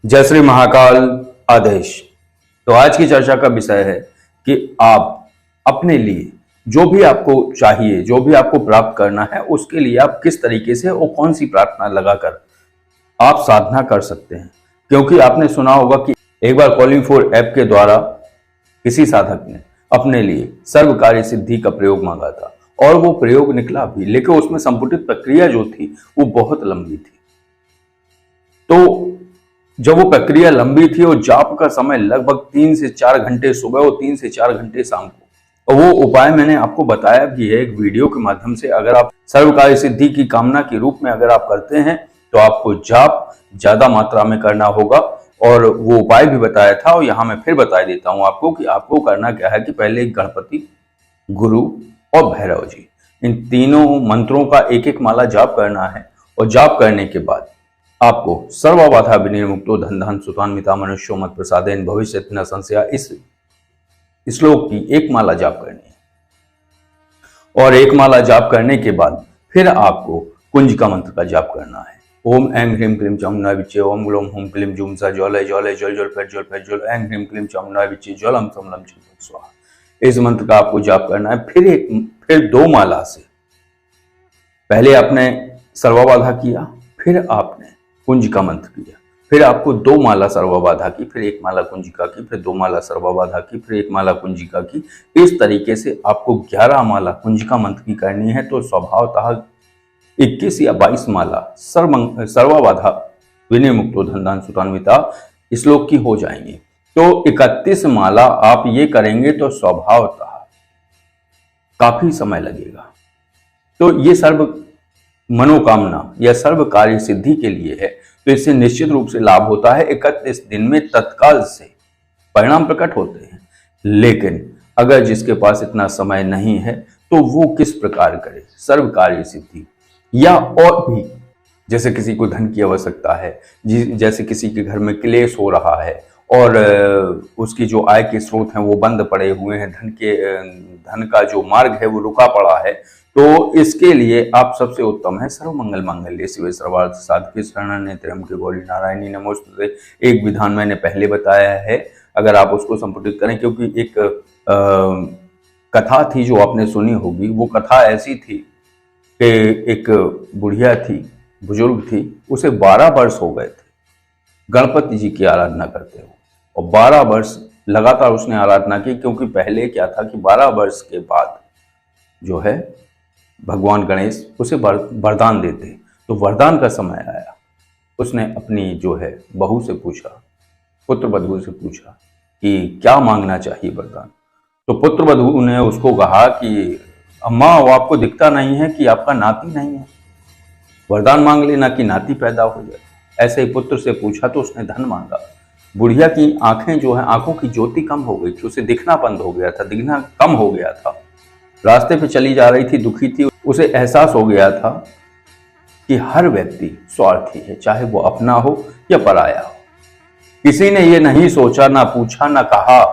जय श्री महाकाल आदेश। तो आज की चर्चा का विषय है कि आप अपने लिए जो भी आपको चाहिए, जो भी आपको प्राप्त करना है, उसके लिए आप किस तरीके से और कौन सी प्रार्थना लगाकर आप साधना कर सकते हैं। क्योंकि आपने सुना होगा कि एक बार कॉलिंग फॉर ऐप के द्वारा किसी साधक ने अपने लिए सर्व कार्य सिद्धि का प्रयोग मांगा था और वो प्रयोग निकला भी, लेकिन उसमें संपुटित प्रक्रिया जो थी वो बहुत लंबी थी। तो जब वो प्रक्रिया लंबी थी और जाप का समय लगभग 3 से 4 घंटे सुबह और 3 से 4 घंटे शाम को, और वो उपाय मैंने आपको बताया भी है एक वीडियो के माध्यम से। अगर आप सर्व कार्य सिद्धि की कामना के रूप में अगर आप करते हैं तो आपको जाप ज्यादा मात्रा में करना होगा, और वो उपाय भी बताया था। और यहाँ मैं फिर बता देता हूँ आपको कि आपको करना क्या है कि पहले गणपति, गुरु और भैरव जी, इन तीनों मंत्रों का एक एक माला जाप करना है। और जाप करने के बाद आपको सर्वबाधा विनिर्मुक्तो धन धान सुतान्विता मनुष्यो मत प्रसादेन भविष्यति न संशया, इस श्लोक की एक माला जाप करनी है। और एक माला जाप करने के बाद फिर आपको कुंजिका मंत्र का जाप करना है। ओम ऐं ह्रीं क्लीं चामुंडा विच्चे ओम ग्लोम हुम क्लीं जूम सा ज्वलय ज्वलय ज्वल ज्वल फेट ज्वल फेट ज्वल ऐं ह्रीं क्लीं चामुंडा विच्चे ज्वलम समलम चिंतन स्वाहा। इस मंत्र का आपको जाप करना है। फिर 2 माला से पहले आपने सर्वबाधा किया, फिर आपने कुंजिका मंत्र किया, फिर आपको 2 माला सर्वबाधा की, फिर 1 माला कुंजिका की, फिर 2 माला सर्वबाधा की, फिर 1 माला कुंजिका की। इस तरीके से आपको 11 माला कुंजिका मंत्र की करनी है। तो स्वभावतः 21 या 22 माला सर्वबाधा विनिर्मुक्तो धनधान सुतान्विता श्लोक की हो जाएंगी। तो 31 माला आप ये करेंगे तो स्वभावतः काफी समय लगेगा। तो ये सर्व मनोकामना या सर्व कार्य सिद्धि के लिए है, तो इससे निश्चित रूप से लाभ होता है। 31 दिन में तत्काल से परिणाम प्रकट होते हैं। लेकिन अगर जिसके पास इतना समय नहीं है तो वो किस प्रकार करे सर्व कार्य सिद्धि, या और भी जैसे किसी को धन की आवश्यकता है, जैसे किसी के घर में क्लेश हो रहा है और उसकी जो आय के स्रोत हैं वो बंद पड़े हुए हैं, धन का जो मार्ग है वो रुका पड़ा है, तो इसके लिए आप सबसे उत्तम है सर्व मंगल मांगल्ये शिवे सर्वार्थ साधके शरण्ये त्र्यंबके गौरी नारायणी नमोस्तुते। एक विधान मैंने पहले बताया है, अगर आप उसको संपुटित करें, क्योंकि एक कथा थी जो आपने सुनी होगी। वो कथा ऐसी थी कि एक बुढ़िया थी, बुजुर्ग थी, उसे 12 वर्ष हो गए थे गणपति जी की आराधना करते हुए, और 12 वर्ष लगातार उसने आराधना की। क्योंकि पहले क्या था कि 12 वर्ष के बाद जो है भगवान गणेश उसे वरदान देते। तो वरदान का समय आया, उसने अपनी जो है बहू से पूछा, पुत्र वधू से पूछा कि क्या मांगना चाहिए वरदान। तो पुत्र वधू ने उसको कहा कि अम्मा, वो आपको दिखता नहीं है कि आपका नाती नहीं है, वरदान मांग लेना कि नाती पैदा हो जाए। ऐसे ही पुत्र से पूछा तो उसने धन मांगा। बुढ़िया की आंखें जो है, आंखों की ज्योति कम हो गई थी, उसे दिखना बंद हो गया था, दिखना कम हो गया था। रास्ते पे चली जा रही थी, दुखी थी। उसे एहसास हो गया था कि हर व्यक्ति स्वार्थी है, चाहे वो अपना हो या पराया हो। किसी ने ये नहीं सोचा, ना पूछा, ना कहा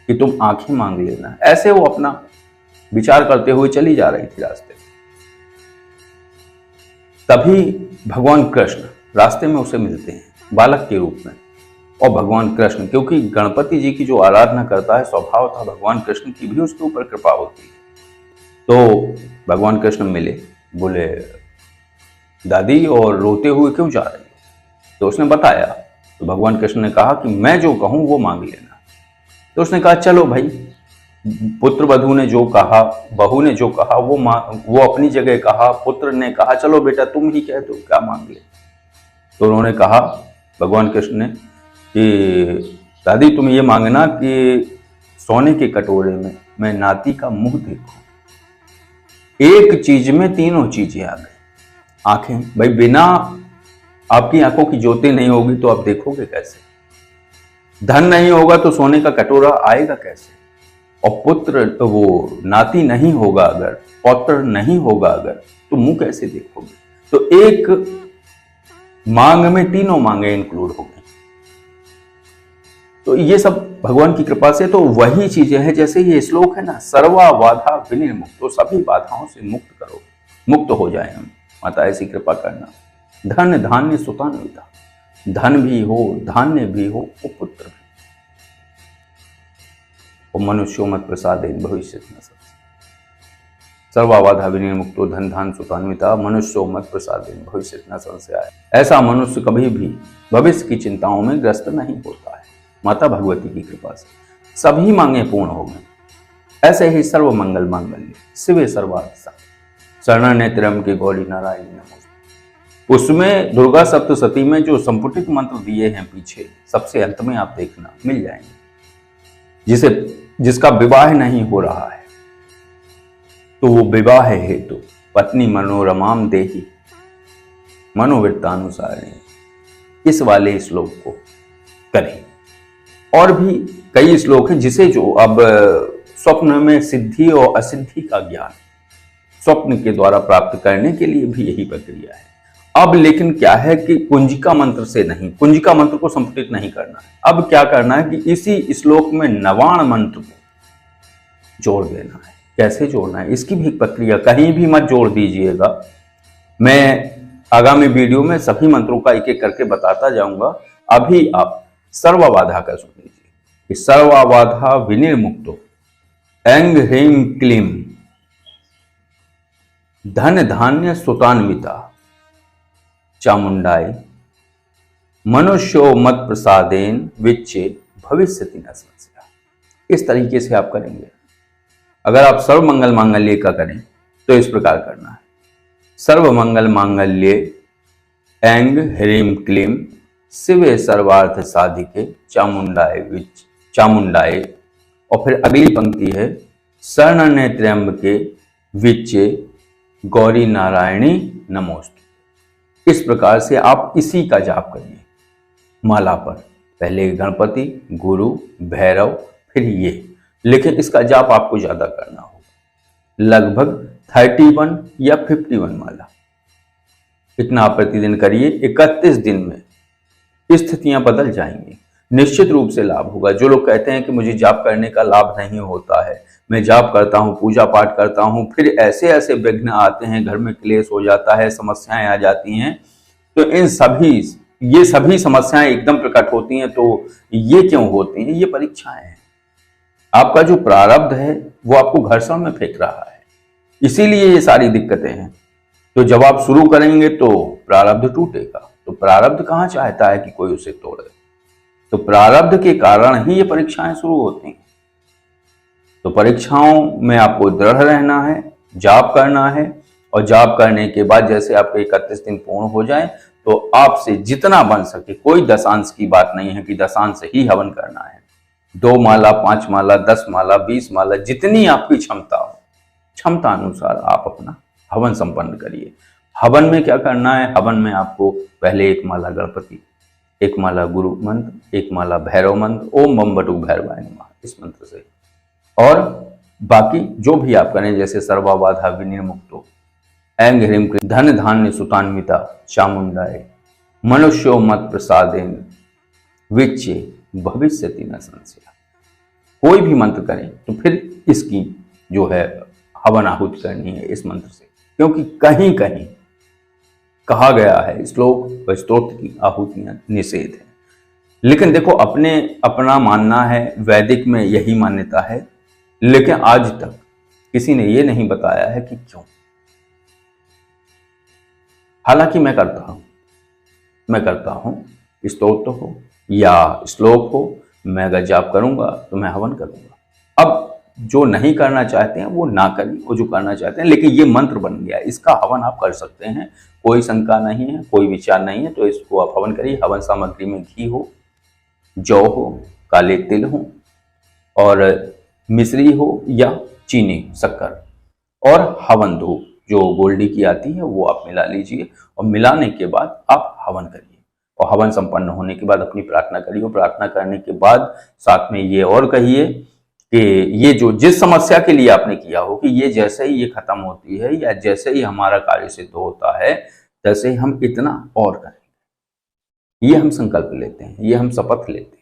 कि तुम आंखें मांग लेना। ऐसे वो अपना विचार करते हुए चली जा रही थी रास्ते। तभी भगवान कृष्ण रास्ते में उसे मिलते हैं बालक के रूप में। और भगवान कृष्ण, क्योंकि गणपति जी की जो आराधना करता है स्वभाव था, भगवान कृष्ण की भी उसके ऊपर कृपा होती है। तो भगवान कृष्ण मिले, बोले दादी और रोते हुए क्यों जा रही हो? तो उसने बताया। तो भगवान कृष्ण ने कहा कि मैं जो कहूं वो मांग लेना। तो उसने कहा चलो भाई, पुत्र वधू ने जो कहा, बहू ने जो कहा वो अपनी जगह कहा, पुत्र ने कहा चलो बेटा तुम ही कह दो क्या मांग ले। तो उन्होंने कहा, भगवान कृष्ण ने, कि दादी तुम ये मांगना कि सोने के कटोरे में मैं नाती का मुंह देखूं। एक चीज में तीनों चीजें आ गई। आंखें, भाई बिना आपकी आंखों की ज्योति नहीं होगी तो आप देखोगे कैसे? धन नहीं होगा तो सोने का कटोरा आएगा कैसे? और पुत्र, तो वो नाती नहीं होगा अगर, पौत्र नहीं होगा अगर, तो मुंह कैसे देखोगे? तो एक मांग में तीनों मांगे इंक्लूड हो गई। तो ये सब भगवान की कृपा से, तो वही चीजें हैं। जैसे ये श्लोक है ना, सर्वा बाधा विनिर्मुक्त, तो सभी बाधाओं से मुक्त करो, मुक्त हो जाए हम, माता ऐसी कृपा करना। धन धान्य सुतान्विता, धन भी हो, धान्य भी हो, वो पुत्र भी। और मनुष्यो मत प्रसादेन भविष्यति न संशयः। सर्वाबाधा विनिर्मुक्तो धन धान सुतान्विता मनुष्यो मत प्रसादेन भविष्यति न संशयः। ऐसा मनुष्य कभी भी भविष्य की चिंताओं में ग्रस्त नहीं होता है। माता भगवती की कृपा से सभी मांगे पूर्ण हो गए। ऐसे ही सर्व मंगल मांगल्य शिवे सर्वार्थ साधिके शरण्य त्र्यंबके गौरी नारायणी नमोस्तुते। उसमें दुर्गा सप्तशती में जो संपुटित मंत्र दिए हैं पीछे, सबसे अंत में आप देखना मिल जाएंगे। जिसका विवाह नहीं हो रहा है तो वो विवाह हेतु पत्नी मनोरमाम देहि मनोवृत्तानुसारिणी इस वाले श्लोक को करें। और भी कई श्लोक हैं जिसे जो अब स्वप्न में सिद्धि और असिद्धि का ज्ञान स्वप्न के द्वारा प्राप्त करने के लिए भी यही प्रक्रिया है। अब लेकिन क्या है कि कुंजिका मंत्र से नहीं, कुंजिका मंत्र को संपुटित नहीं करना है। अब क्या करना है कि इसी श्लोक में नवाण मंत्र को जोड़ देना है। कैसे जोड़ना है इसकी भी प्रक्रिया, कहीं भी मत जोड़ दीजिएगा। मैं आगामी वीडियो में सभी मंत्रों का एक एक करके बताता जाऊंगा। अभी आप सर्वबाधा का सुन लीजिए कि सर्वबाधा विनिर्मुक्तो ऐंग ह्रीं क्लीं धन धान्य सुतान्विता चामुंडाय मनुष्यो मत प्रसादेन विच्चे भविष्यति न संशयः। इस तरीके से आप करेंगे। अगर आप सर्व मंगल मांगल्य का करें तो इस प्रकार करना है। सर्व मंगल मांगल्ये ऐंग ह्रीं क्लीं शिवे सर्वार्थ साधिके चामुंडाय और फिर अगली पंक्ति है शरण्य त्र्यंबके विच्चे गौरी नारायणी नमोस्तुते। इस प्रकार से आप इसी का जाप करिए माला पर। पहले गणपति, गुरु, भैरव, फिर ये, लेकिन इसका जाप आपको ज्यादा करना होगा। लगभग 31 या 51 माला इतना आप प्रतिदिन करिए। 31 दिन में स्थितियां बदल जाएंगी, निश्चित रूप से लाभ होगा। जो लोग कहते हैं कि मुझे जाप करने का लाभ नहीं होता है, मैं जाप करता हूं, पूजा पाठ करता हूं, फिर ऐसे ऐसे विघ्न आते हैं, घर में क्लेश हो जाता है, समस्याएं आ जाती हैं, तो ये सभी समस्याएं एकदम प्रकट होती हैं। तो ये क्यों होती हैं? ये परीक्षाएं हैं। आपका जो प्रारब्ध है वो आपको घर्षण में फेंक रहा है, इसीलिए ये सारी दिक्कतें हैं। तो जब आप शुरू करेंगे तो प्रारब्ध टूटेगा। तो प्रारब्ध कहाँ चाहता है कि कोई उसे तोड़े? तो प्रारब्ध के कारण ही ये परीक्षाएं शुरू होती हैं। तो परीक्षाओं में आपको दृढ़ रहना है, जाप करना है, और जाप करने के बाद जैसे आपके 31 दिन पूर्ण हो जाए तो आपसे जितना बन सके, कोई दशांश की बात नहीं है कि दशांश ही हवन करना है। 2 माला, 5 माला, 10 माला, 20 माला, जितनी आपकी क्षमता हो, क्षमता अनुसार आप अपना हवन संपन्न करिए। हवन में क्या करना है? हवन में आपको पहले 1 माला गणपति, 1 माला गुरु मंत्र, 1 माला भैरव मंत्र, ओम बम बटुक भैरवाय नमः, इस मंत्र से, और बाकी जो भी आप करें, जैसे सर्वबाधा विनिर्मुक्तो ऐंग ह्रीं क्लीं धन धान्य सुतान्विता चामुंडाय मनुष्यो मत प्रसादेन विच्चे भविष्यति न संशयः। कोई भी मंत्र करें तो फिर इसकी जो है हवन आहुति करनी है इस मंत्र से, क्योंकि कहीं कहीं कहा गया है श्लोक व स्तोत्र की आहुतियां निषेध है। लेकिन देखो, अपना मानना है, वैदिक में यही मान्यता है, लेकिन आज तक किसी ने ये नहीं बताया है कि क्यों। हालांकि मैं करता हूं, स्तोत्र हो या श्लोक हो, मैं अगर जाप करूंगा तो मैं हवन करूंगा। अब जो नहीं करना चाहते हैं वो ना करें, वो जो करना चाहते हैं, लेकिन ये मंत्र बन गया, इसका हवन आप कर सकते हैं, कोई शंका नहीं है, कोई विचार नहीं है। तो इसको आप हवन करिए। हवन सामग्री में घी हो, जौ हो, काले तिल हो, और मिश्री हो या चीनी, शक्कर, और हवन धूप जो गोल्डी की आती है वो आप मिला लीजिए, और मिलाने के बाद आप हवन करिए। और हवन संपन्न होने के बाद अपनी प्रार्थना करिए, और प्रार्थना करने के बाद साथ में ये और कहिए कि ये जो जिस समस्या के लिए आपने किया हो, कि ये जैसे ही ये खत्म होती है या जैसे ही हमारा कार्य सिद्ध होता है, तैसे हम इतना और करेंगे। ये हम संकल्प लेते हैं, ये हम शपथ लेते हैं।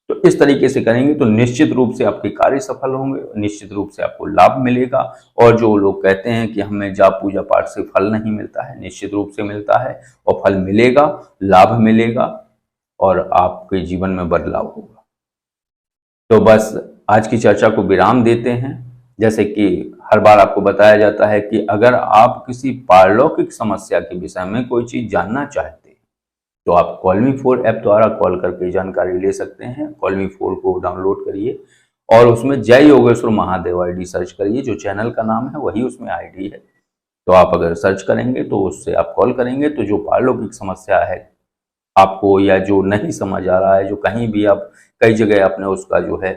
तो इस तरीके से करेंगे तो निश्चित रूप से आपके कार्य सफल होंगे, निश्चित रूप से आपको लाभ मिलेगा। और जो लोग कहते हैं कि हमें जाप पूजा पाठ से फल नहीं मिलता है, निश्चित रूप से मिलता है, और फल मिलेगा, लाभ मिलेगा। और आपके जीवन में बदलाव होगा। तो बस आज की चर्चा को विराम देते हैं। जैसे कि हर बार आपको बताया जाता है कि अगर आप किसी पारलौकिक समस्या के विषय में कोई चीज जानना चाहते हैं तो आप कॉल मी4 ऐप द्वारा कॉल करके जानकारी ले सकते हैं। कॉल मी4 को डाउनलोड करिए और उसमें जय योगेश्वर महादेव आईडी सर्च करिए। जो चैनल का नाम है वही उसमें आईडी है। तो आप अगर सर्च करेंगे तो उससे आप कॉल करेंगे तो जो पारलौकिक समस्या है आपको, या जो नहीं समझ आ रहा है, जो कहीं भी आप कई जगह आपने उसका जो है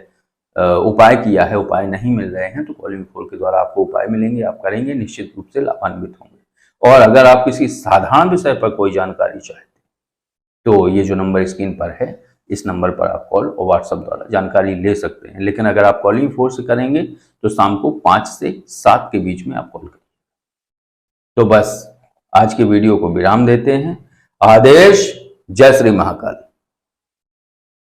उपाय किया है, उपाय नहीं मिल रहे हैं, तो कॉल मी4 के द्वारा आपको उपाय मिलेंगे, आप करेंगे, निश्चित रूप से लाभान्वित होंगे। और अगर आप किसी साधारण विषय पर कोई जानकारी चाहते हैं तो ये जो नंबर स्क्रीन पर है, इस नंबर पर आप कॉल और व्हाट्सएप द्वारा जानकारी ले सकते हैं। लेकिन अगर आप कॉल मी4 से करेंगे तो शाम को 5 से 7 के बीच में आप कॉल करें। तो बस आज के वीडियो को विराम देते हैं। आदेश। जय श्री महाकाल।